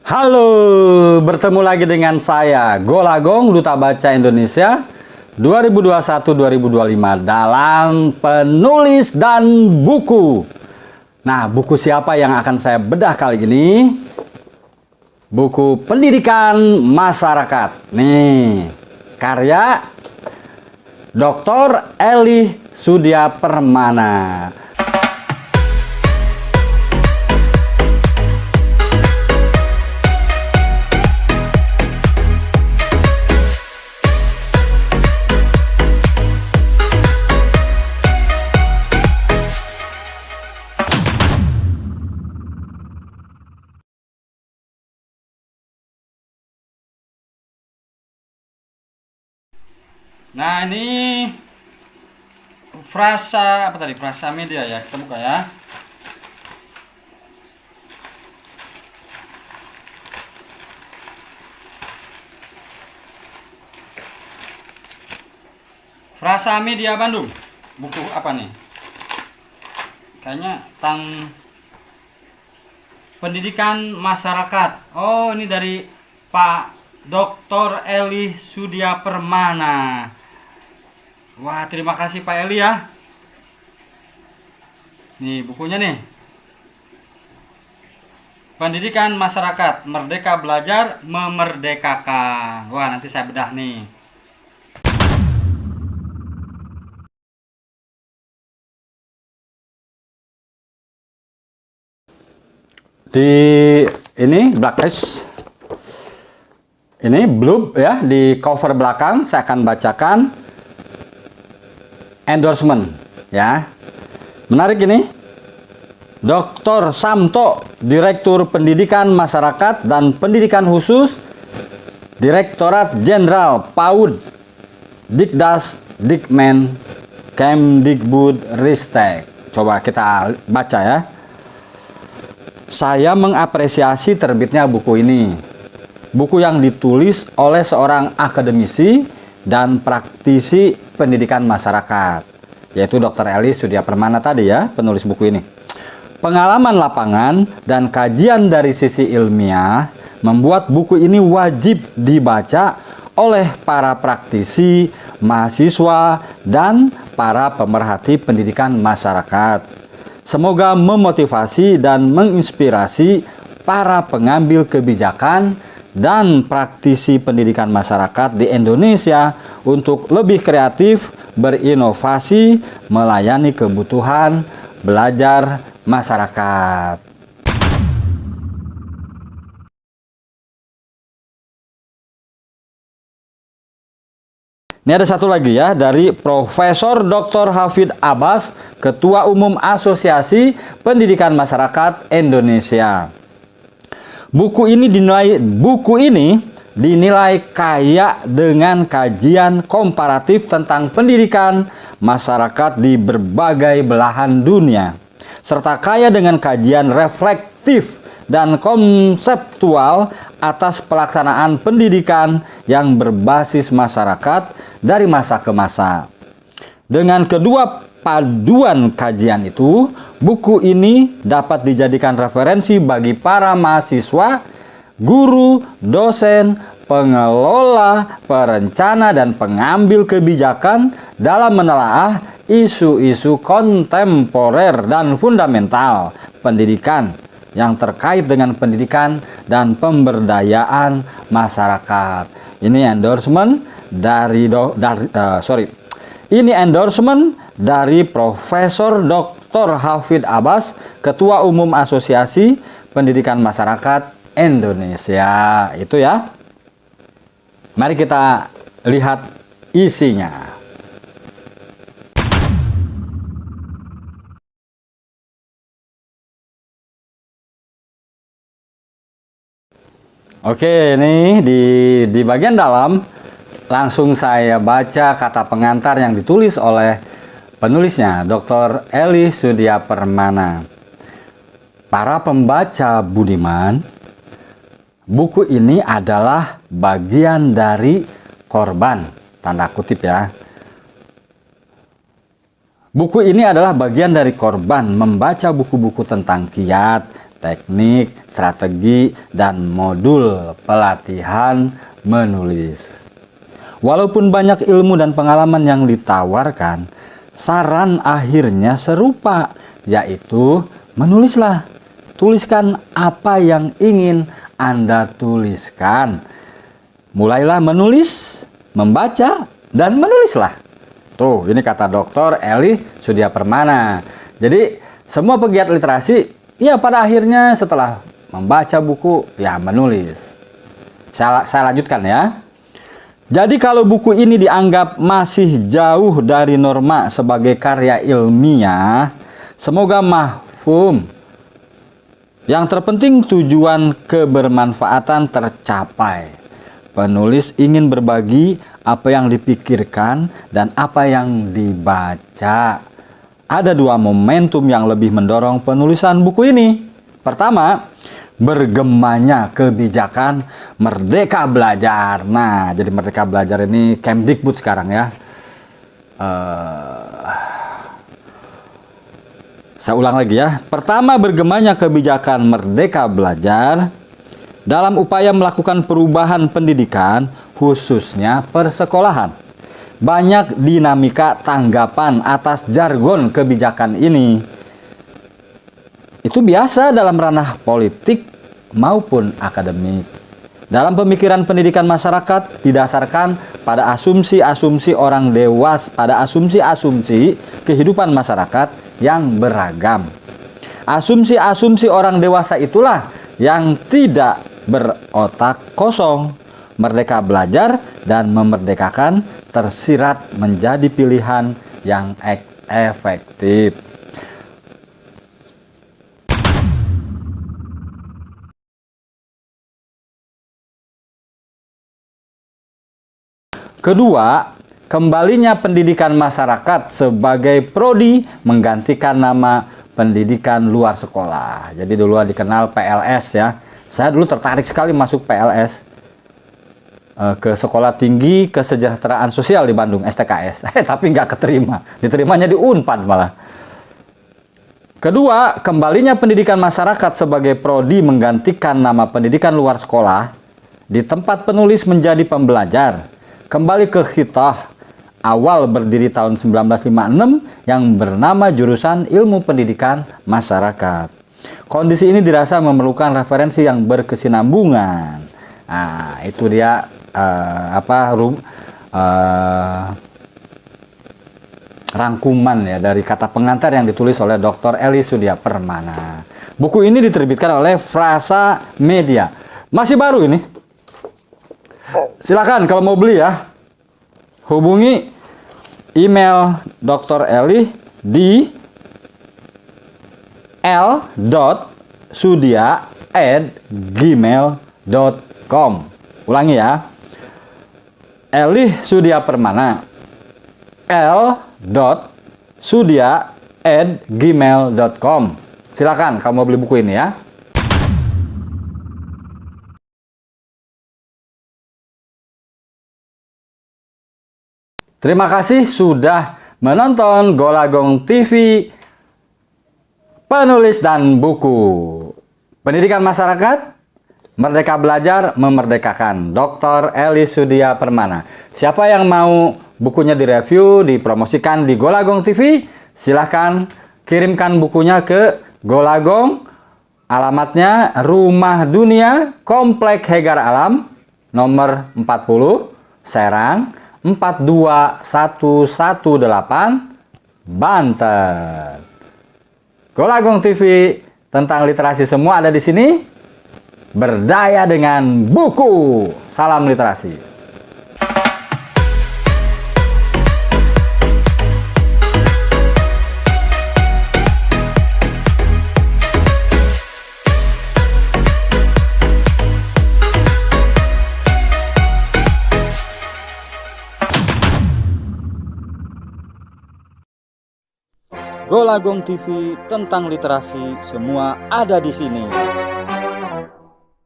Halo, bertemu lagi dengan saya, Golagong, Duta Baca Indonesia 2021-2025 dalam penulis dan buku. Nah, buku siapa yang akan saya bedah kali ini? Buku Pendidikan Masyarakat. Nih, karya Dr. Eli Sudyapermana. Nah, ini frasa apa tadi? Frasa media ya. Kita buka ya. Frasa Media Bandung. Buku apa nih? Kayaknya tentang pendidikan masyarakat. Oh, ini dari Pak Dr. Eli Sudyapermana. Wah, terima kasih Pak Eli ya. Nih bukunya nih. Pendidikan Masyarakat, Merdeka Belajar, Memerdekakan. Wah, nanti saya bedah nih. Di ini blackface. Ini blurb ya, di cover belakang saya akan bacakan endorsement ya. Menarik ini. Dr. Samto, Direktur Pendidikan Masyarakat dan Pendidikan Khusus, Direktorat Jenderal PAUD, Dikdas, Dikmen, Kemdikbud, Ristek. Coba kita baca ya. Saya mengapresiasi terbitnya buku ini. Buku yang ditulis oleh seorang akademisi dan praktisi pendidikan masyarakat, yaitu Dr. Eli Sudyapermana tadi ya, penulis buku ini. Pengalaman lapangan dan kajian dari sisi ilmiah membuat buku ini wajib dibaca oleh para praktisi, mahasiswa, dan para pemerhati pendidikan masyarakat. Semoga memotivasi dan menginspirasi para pengambil kebijakan dan praktisi pendidikan masyarakat di Indonesia untuk lebih kreatif, berinovasi, melayani kebutuhan belajar masyarakat. Ini ada satu lagi ya, dari Profesor Dr. Hafid Abbas, Ketua Umum Asosiasi Pendidikan Masyarakat Indonesia. Buku ini dinilai kaya dengan kajian komparatif tentang pendidikan masyarakat di berbagai belahan dunia, serta kaya dengan kajian reflektif dan konseptual atas pelaksanaan pendidikan yang berbasis masyarakat dari masa ke masa. Dengan kedua paduan kajian itu, buku ini dapat dijadikan referensi bagi para mahasiswa, guru, dosen, pengelola, perencana, dan pengambil kebijakan dalam menelaah isu-isu kontemporer dan fundamental pendidikan yang terkait dengan pendidikan dan pemberdayaan masyarakat. Ini endorsement dari Profesor Dr. Hafid Abbas, Ketua Umum Asosiasi Pendidikan Masyarakat Indonesia. Itu ya. Mari kita lihat isinya. Oke, ini di bagian dalam langsung saya baca kata pengantar yang ditulis oleh penulisnya, Dr. Eli Sudyapermana. Para pembaca budiman, buku ini adalah bagian dari korban, tanda kutip ya. Buku ini adalah bagian dari korban membaca buku-buku tentang kiat, teknik, strategi, dan modul pelatihan menulis. Walaupun banyak ilmu dan pengalaman yang ditawarkan, saran akhirnya serupa, yaitu menulislah. Tuliskan apa yang ingin Anda tuliskan. Mulailah menulis, membaca, dan menulislah. Tuh, ini kata Dr. Eli Sudya Permana. Jadi, semua pegiat literasi, ya pada akhirnya setelah membaca buku, ya menulis. Saya lanjutkan ya. Jadi kalau buku ini dianggap masih jauh dari norma sebagai karya ilmiah, semoga mafhum. Yang terpenting tujuan kebermanfaatan tercapai. Penulis ingin berbagi apa yang dipikirkan dan apa yang dibaca. Ada dua momentum yang lebih mendorong penulisan buku ini. Pertama, bergemanya kebijakan Merdeka Belajar. Nah, jadi Merdeka Belajar ini Kemdikbud sekarang ya. Saya ulang lagi ya. Pertama, bergemanya kebijakan Merdeka Belajar dalam upaya melakukan perubahan pendidikan, khususnya persekolahan. Banyak dinamika tanggapan atas jargon kebijakan ini. Itu biasa dalam ranah politik maupun akademik. Dalam pemikiran pendidikan masyarakat didasarkan pada asumsi-asumsi orang dewasa, pada asumsi-asumsi kehidupan masyarakat yang beragam. Asumsi-asumsi orang dewasa itulah yang tidak berotak kosong. Merdeka belajar dan memerdekakan tersirat menjadi pilihan yang efektif. Kedua, kembalinya pendidikan masyarakat sebagai prodi menggantikan nama pendidikan luar sekolah. Jadi dulu dikenal PLS ya. Saya dulu tertarik sekali masuk PLS, ke Sekolah Tinggi Kesejahteraan Sosial di Bandung, STKS. Tapi nggak keterima. Diterimanya di Unpad malah. Kedua, kembalinya pendidikan masyarakat sebagai prodi menggantikan nama pendidikan luar sekolah. Di tempat penulis menjadi pembelajar. Kembali ke khitah awal berdiri tahun 1956 yang bernama jurusan Ilmu Pendidikan Masyarakat. Kondisi ini dirasa memerlukan referensi yang berkesinambungan. Nah, itu dia rangkuman ya dari kata pengantar yang ditulis oleh Dr. Eli Sudya Permana. Buku ini diterbitkan oleh Frasa Media. Masih baru ini. Silakan kalau mau beli ya. Hubungi email Dr. Eli di l.sudya@gmail.com. Ulangi ya. Eli Sudya Permana. l.sudya@gmail.com. Silakan kamu mau beli buku ini ya. Terima kasih sudah menonton Golagong TV, penulis dan buku. Pendidikan masyarakat, Merdeka Belajar Memerdekakan, Dr. Eli Sudya Permana. Siapa yang mau bukunya direview, dipromosikan di Golagong TV, silahkan kirimkan bukunya ke Golagong. Alamatnya Rumah Dunia, Komplek Hegar Alam, nomor 40, Serang, 42118, Banten. Golagong TV tentang literasi semua ada di sini. Berdaya dengan buku. Salam literasi. Golagong TV tentang literasi semua ada di sini.